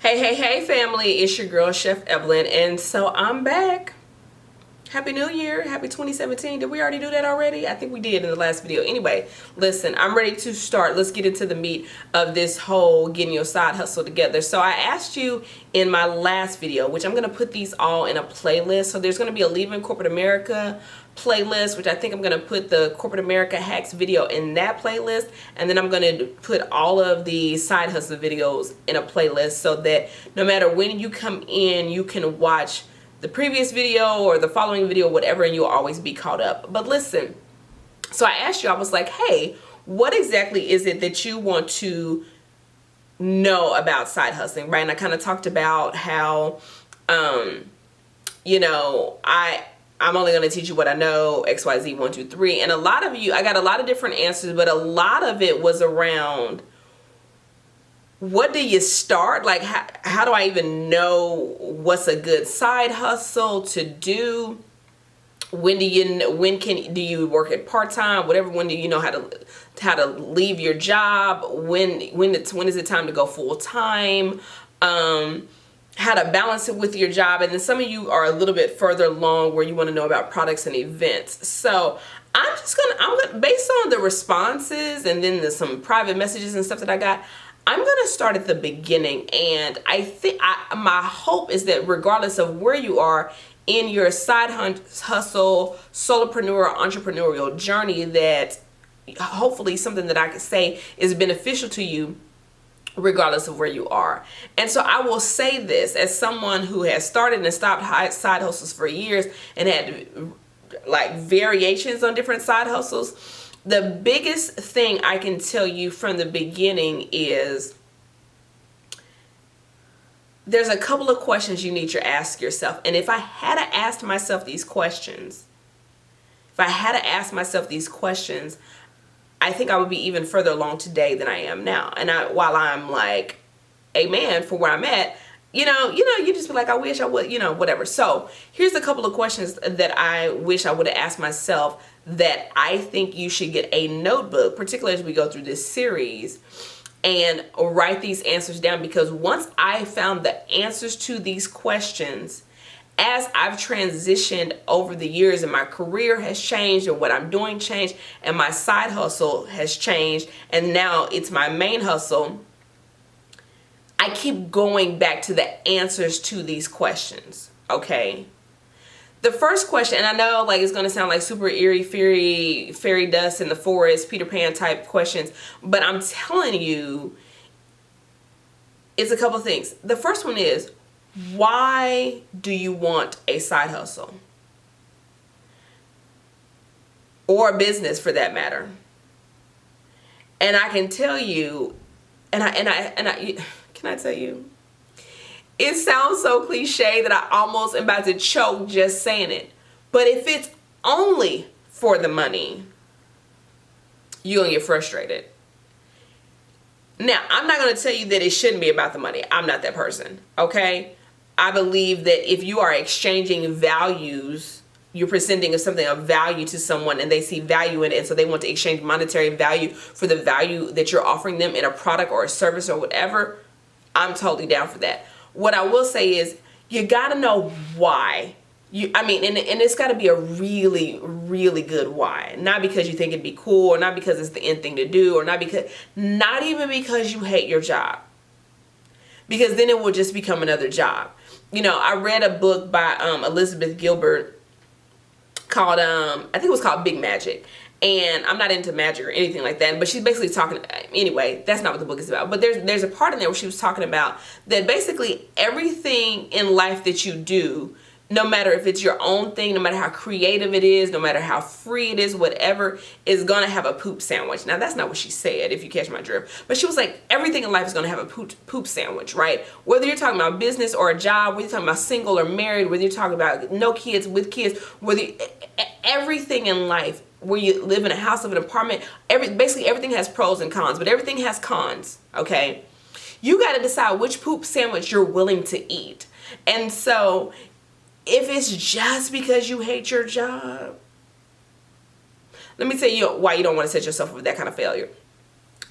Hey family, it's your girl Chef Evelyn, and so I'm back. Happy New Year, happy 2017. Did we already do that already? I think we did in the last video. Anyway, listen, I'm ready to start. Let's get into the meat of this whole getting your side hustle together. So I asked you in my last video, which I'm going to put these all in a playlist. So there's going to be a Leaving Corporate America playlist, which I think I'm going to put the Corporate America hacks video in that playlist, and then I'm going to put all of the side hustle videos in a playlist so that no matter when you come in, you can watch the previous video or the following video, whatever, and you'll always be caught up. But listen, so I asked you, I was like, hey, what exactly is it that you want to know about side hustling, right? And I kind of talked about how, I'm only going to teach you what I know, XYZ 1, 2, 3. And a lot of you, I got a lot of different answers, but a lot of it was around, what do you start? Like, how do I even know what's a good side hustle to do? Do you work at part-time? Whatever, when do you know how to leave your job? When is it time to go full-time? How to balance it with your job. And then some of you are a little bit further along where you want to know about products and events. So I'm gonna based on the responses and then there's some private messages and stuff that I got, I'm going to start at the beginning, and I think my hope is that regardless of where you are in your side hustle, solopreneur, entrepreneurial journey, that hopefully something that I can say is beneficial to you regardless of where you are. And so I will say this as someone who has started and stopped side hustles for years and had like variations on different side hustles. The biggest thing I can tell you from the beginning is there's a couple of questions you need to ask yourself. And if I had to ask myself these questions, I think I would be even further along today than I am now. And while I'm like, amen for where I'm at, you just be like, I wish I would, whatever. So here's a couple of questions that I wish I would have asked myself that I think you should get a notebook, particularly as we go through this series, and write these answers down. Because once I found the answers to these questions, as I've transitioned over the years and my career has changed and what I'm doing changed and my side hustle has changed and now it's my main hustle, I keep going back to the answers to these questions, okay? The first question, and I know like it's going to sound like super eerie, fairy dust in the forest, Peter Pan type questions, but I'm telling you, it's a couple of things. The first one is, why do you want a side hustle? Or a business for that matter? And I can tell you, can I tell you? It sounds so cliche that I almost am about to choke just saying it. But if it's only for the money, you're going to get frustrated. Now, I'm not going to tell you that it shouldn't be about the money. I'm not that person, okay? I believe that if you are exchanging values, you're presenting something of value to someone and they see value in it, and so they want to exchange monetary value for the value that you're offering them in a product or a service or whatever, I'm totally down for that. What I will say is you got to know why. And it's got to be a really, really good why. Not because you think it'd be cool, or not because it's the end thing to do, or not even because you hate your job. Because then it will just become another job. I read a book by Elizabeth Gilbert called, I think it was called Big Magic. And I'm not into magic or anything like that, but she's basically talking, anyway, that's not what the book is about. But there's a part in there where she was talking about that basically everything in life that you do, no matter if it's your own thing, no matter how creative it is, no matter how free it is, whatever, is going to have a poop sandwich. Now, that's not what she said, if you catch my drift. But she was like, everything in life is going to have a poop sandwich, right? Whether you're talking about business or a job, whether you're talking about single or married, whether you're talking about no kids, with kids, everything in life, where you live in a house, of an apartment, basically everything has pros and cons, but everything has cons, okay? You got to decide which poop sandwich you're willing to eat. And so if it's just because you hate your job, let me tell you why you don't want to set yourself up with that kind of failure.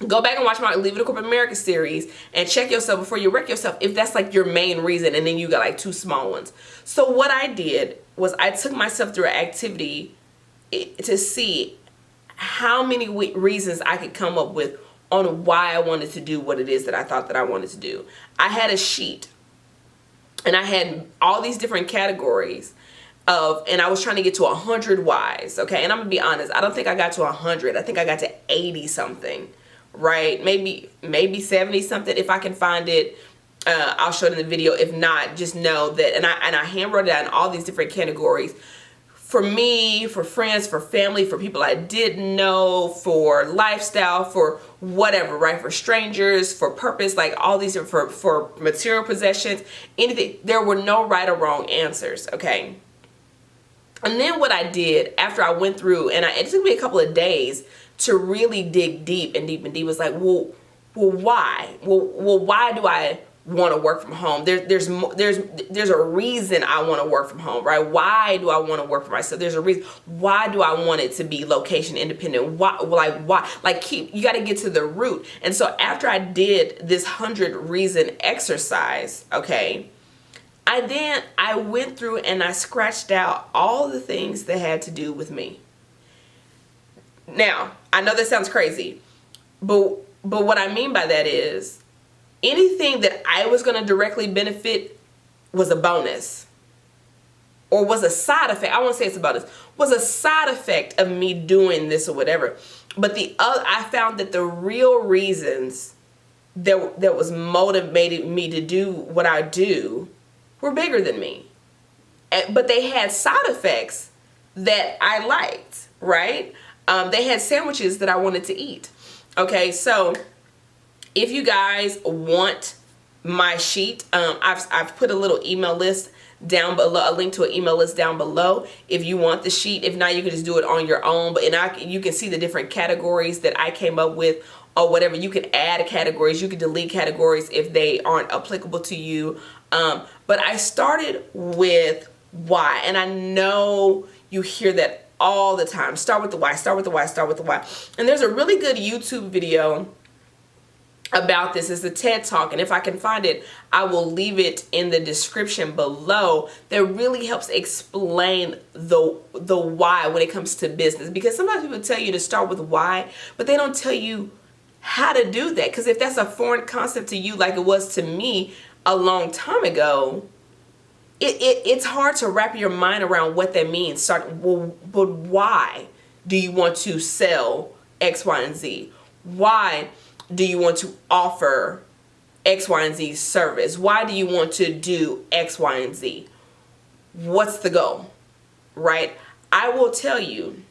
Go back and watch my Leave It to Corporate America series and check yourself before you wreck yourself if that's like your main reason, and then you got like 2 small ones. So what I did was I took myself through an activity to see how many reasons I could come up with on why I wanted to do what it is that I thought that I wanted to do. I had a sheet and I had all these different categories and I was trying to get to 100 whys, okay? And I'm gonna be honest, I don't think I got to 100. I think I got to 80 something, right? Maybe 70 something. If I can find it, I'll show it in the video. If not, just know that, and I hand wrote down all these different categories for me, for friends, for family, for people I didn't know, for lifestyle, for whatever, right? For strangers, for purpose, like all these, for material possessions, anything. There were no right or wrong answers, okay? And then what I did after I went through, and it took me a couple of days to really dig deep and deep and deep, was like, well, why? Well, why do I want to work from home? There's a reason I want to work from home, right? Why do I want to work for myself? There's a reason. Why do I want it to be location independent? Why? Like, you got to get to the root. And so after I did this 100 reason exercise, okay, I went through and I scratched out all the things that had to do with me. Now, I know that sounds crazy, but what I mean by that is anything that I was going to directly benefit was a bonus, or was a side effect. I won't say it's a bonus, was a side effect of me doing this or whatever. But I found that the real reasons that was motivated me to do what I do were bigger than me. But they had side effects that I liked, right? They had sandwiches that I wanted to eat. Okay, so if you guys want my sheet, I've put a little email list down below, a link to an email list down below if you want the sheet. If not, you can just do it on your own. But you can see the different categories that I came up with or whatever. You can add categories, you can delete categories if they aren't applicable to you. But I started with why, and I know you hear that all the time. Start with the why, start with the why, start with the why. And there's a really good YouTube video about this. It's a TED Talk, and if I can find it, I will leave it in the description below. That really helps explain the why when it comes to business, because sometimes people tell you to start with why, but they don't tell you how to do that. Because if that's a foreign concept to you, like it was to me a long time ago, it's hard to wrap your mind around what that means. But why do you want to sell X, Y, and Z? Why do you want to offer X, Y, and Z service? Why do you want to do X, Y, and Z? What's the goal, right? I will tell you,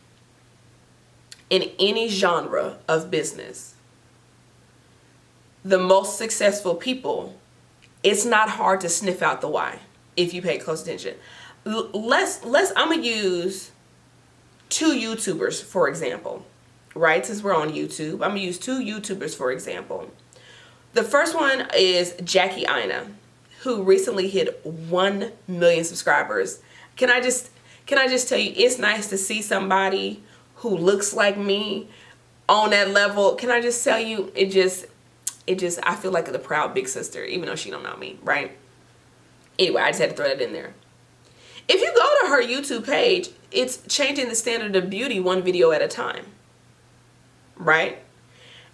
in any genre of business, the most successful people, it's not hard to sniff out the why if you pay close attention. I'm gonna use 2 YouTubers for example, right? Since we're on YouTube, I'm gonna use 2 YouTubers for example. The first one is Jackie Aina, who recently hit 1 million subscribers. Can I just tell you, it's nice to see somebody who looks like me on that level. Can I just tell you, I feel like the proud big sister, even though she don't know me, right? Anyway, I just had to throw that in there. If you go to her YouTube page, it's changing the standard of beauty 1 video at a time, right?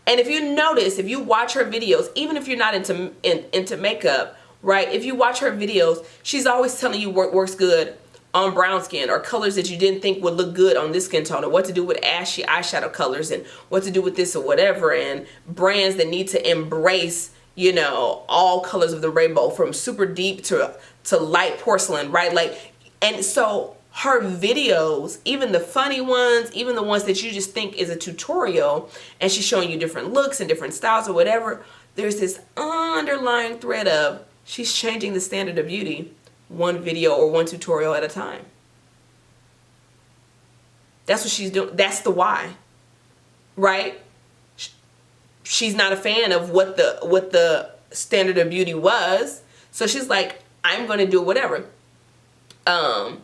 And if you notice, if you watch her videos, even if you're not into makeup, right? If you watch her videos, she's always telling you what works good on brown skin, or colors that you didn't think would look good on this skin tone, or what to do with ashy eyeshadow colors, and what to do with this or whatever, and brands that need to embrace, you know, all colors of the rainbow, from super deep to light porcelain, right? Like, and so her videos, even the funny ones, even the ones that you just think is a tutorial, and she's showing you different looks and different styles or whatever, there's this underlying thread of she's changing the standard of beauty 1 video or 1 tutorial at a time. That's what she's doing. That's the why, right? She's not a fan of what the standard of beauty was, so she's like, I'm going to do whatever. 2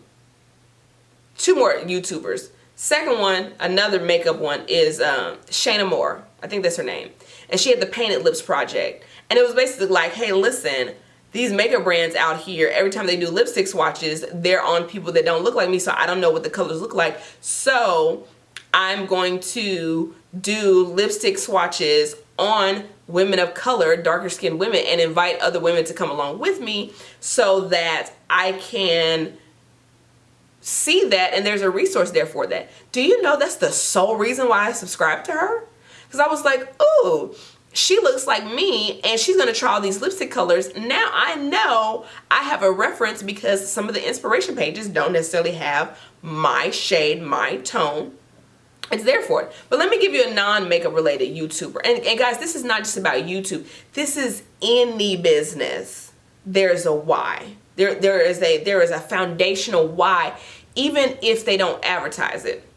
more YouTubers, Second one, another makeup one, is Shayna Moore. I think that's her name. And she had the Painted Lips project. And it was basically like, hey, listen, these makeup brands out here, every time they do lipstick swatches, they're on people that don't look like me, so I don't know what the colors look like. So I'm going to do lipstick swatches on women of color, darker skinned women, and invite other women to come along with me so that I can see that, and there's a resource there for that. Do you know that's the sole reason why I subscribed to her? Because I was like, ooh, she looks like me, and she's going to try all these lipstick colors. Now I know I have a reference, because some of the inspiration pages don't necessarily have my shade, my tone. It's there for it. But let me give you a non-makeup related YouTuber. And guys, this is not just about YouTube. This is any business. There's a why. There is a foundational why, even if they don't advertise it.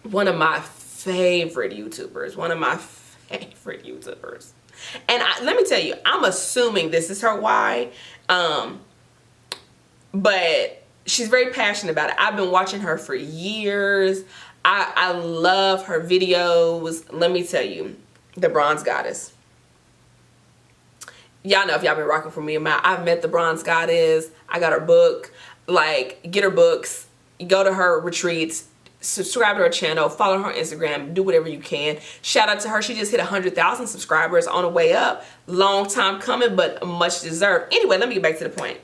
One of my favorite YouTubers. And let me tell you, I'm assuming this is her why. But she's very passionate about it. I've been watching her for years. I love her videos. Let me tell you, the Bronze Goddess. Y'all know, if y'all been rocking for me, I've met the Bronze Goddess. I got her book. Like, get her books, go to her retreats, subscribe to her channel, follow her on Instagram, do whatever you can. Shout out to her. She just hit 100,000 subscribers on the way up. Long time coming, but much deserved. Anyway, let me get back to the point.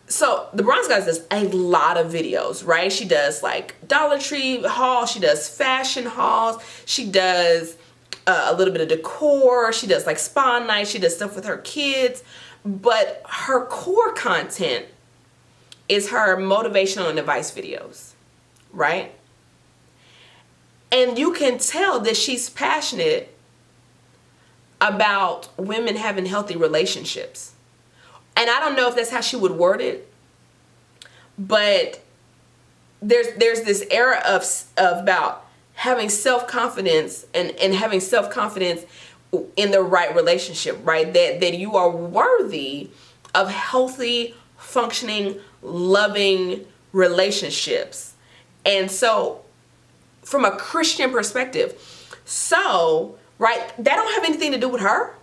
So the Bronze Goddess does a lot of videos, right? She does like Dollar Tree hauls, she does fashion hauls, she does a little bit of decor, she does like spa nights, she does stuff with her kids, but her core content is her motivational and advice videos, right? And you can tell that she's passionate about women having healthy relationships. And I don't know if that's how she would word it, but there's this era of about having self-confidence and having self-confidence in the right relationship, right? That you are worthy of healthy, functioning, loving relationships. And so from a Christian perspective, right, that don't have anything to do with her,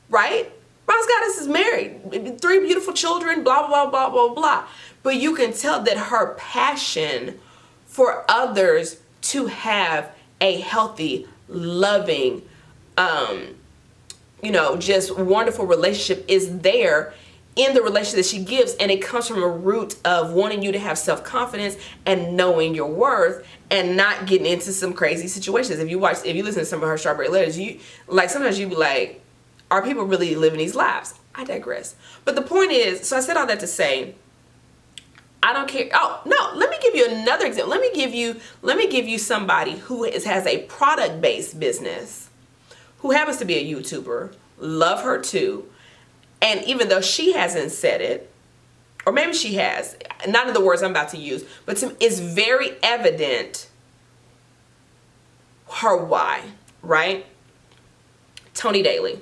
right? Bronze Goddess is married, 3 beautiful children, blah, blah, blah, blah, blah. But you can tell that her passion for others to have a healthy, loving, just wonderful relationship is there in the relationship that she gives. And it comes from a root of wanting you to have self-confidence and knowing your worth and not getting into some crazy situations. If you listen to some of her Strawberry Letters, sometimes you be like, are people really living these lives? I digress. But the point is, so I said all that to say, I don't care. Oh, no, let me give you another example. Let me give you somebody who has a product-based business, who happens to be a YouTuber. Love her too. And even though she hasn't said it, or maybe she has, not in the words I'm about to use, but it's very evident her why, right? Tony Daly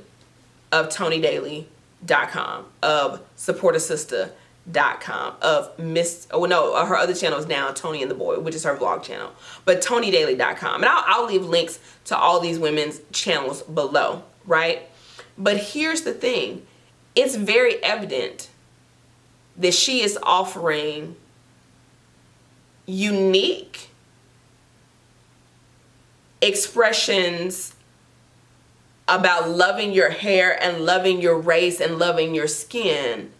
of TonyDaily.com, of SupportASister.com, of her other channel is now Tony and the Boy, which is her vlog channel, but TonyDaily.com. And I'll leave links to all these women's channels below, right? But here's the thing. It's very evident that she is offering unique expressions about loving your hair and loving your race and loving your skin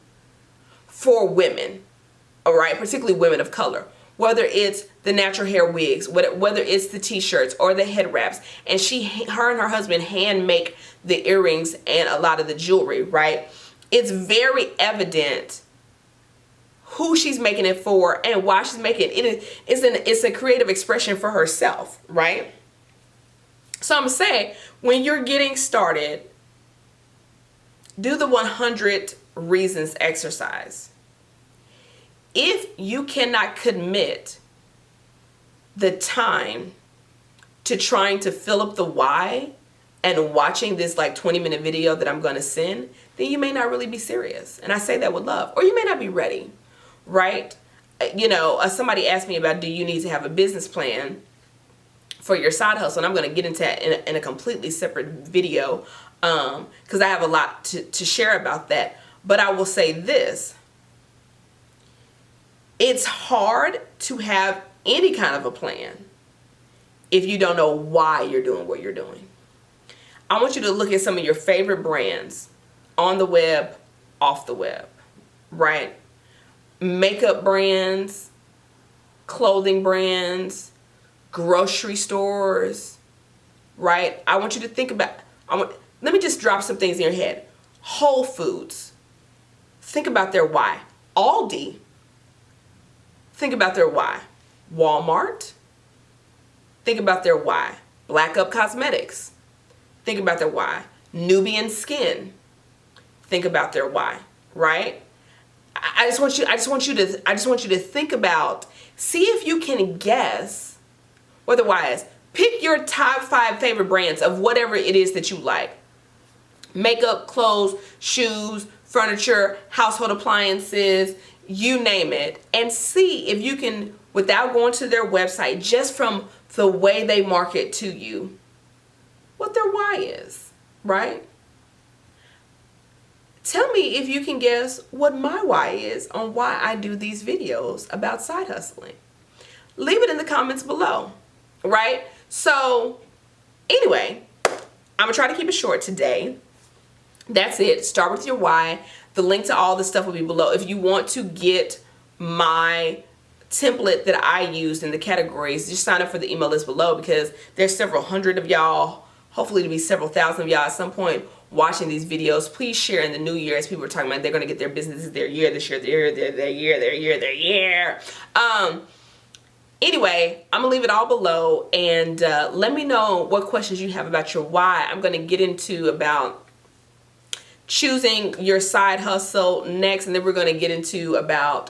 for women, all right, particularly women of color, whether it's the natural hair wigs, whether it's the t-shirts or the head wraps. And her and her husband hand make the earrings and a lot of the jewelry, right? It's very evident who she's making it for and why she's making it. It's a creative expression for herself, right? So I'm going to say, when you're getting started, do the 100 reasons exercise. If you cannot commit the time to trying to fill up the why and watching this like 20-minute video that I'm going to send, then you may not really be serious. And I say that with love. Or you may not be ready, right? somebody asked me about, do you need to have a business plan for your side hustle? And I'm going to get into that in a completely separate video, because I have a lot to share about that. But I will say this: it's hard to have any kind of a plan if you don't know why you're doing what you're doing. I want you to look at some of your favorite brands on the web, off the web, right? Makeup brands, clothing brands, grocery stores, right? I want you to think about, let me just drop some things in your head. Whole Foods, think about their why. Aldi, think about their why. Walmart, think about their why. Black Up Cosmetics, think about their why. Nubian Skin, think about their why, right? I just want you to think about, see if you can guess what the why is. Pick your top 5 favorite brands of whatever it is that you like. Makeup, clothes, shoes, furniture, household appliances, you name it, and see if you can, without going to their website, just from the way they market to you, what their why is, right? Tell me if you can guess what my why is on why I do these videos about side hustling. Leave it in the comments below, right? So anyway, I'm gonna try to keep it short today. That's it. Start with your why. The link to all the stuff will be below. If you want to get my template that I used in the categories, just sign up for the email list below, because there's several hundred of y'all, hopefully to be several thousand of y'all at some point watching these videos. Please share in the new year, as people are talking about they're going to get their businesses, their year this year, their year. Anyway, I'm gonna leave it all below, and let me know what questions you have about your why. I'm going to get into about choosing your side hustle next, and then we're going to get into about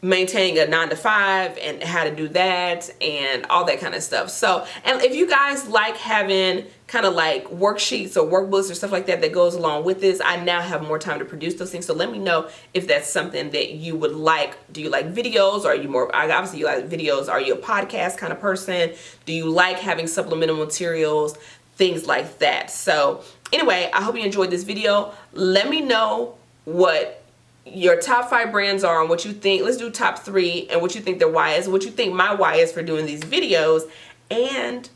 maintaining a 9-to-5 and how to do that and all that kind of stuff. So, and if you guys like having kind of like worksheets or workbooks or stuff like that that goes along with this, I now have more time to produce those things. So let me know if that's something that you would like. Do you like videos? Are you more, obviously you like videos. Are you a podcast kind of person? Do you like having supplemental materials? Things like that. So anyway, I hope you enjoyed this video. Let me know what your top 5 brands are and what you think. Let's do top 3 and what you think their why is, what you think my why is for doing these videos, and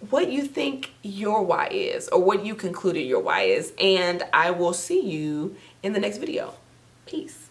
what you think your why is, or what you concluded your why is. And I will see you in the next video. Peace.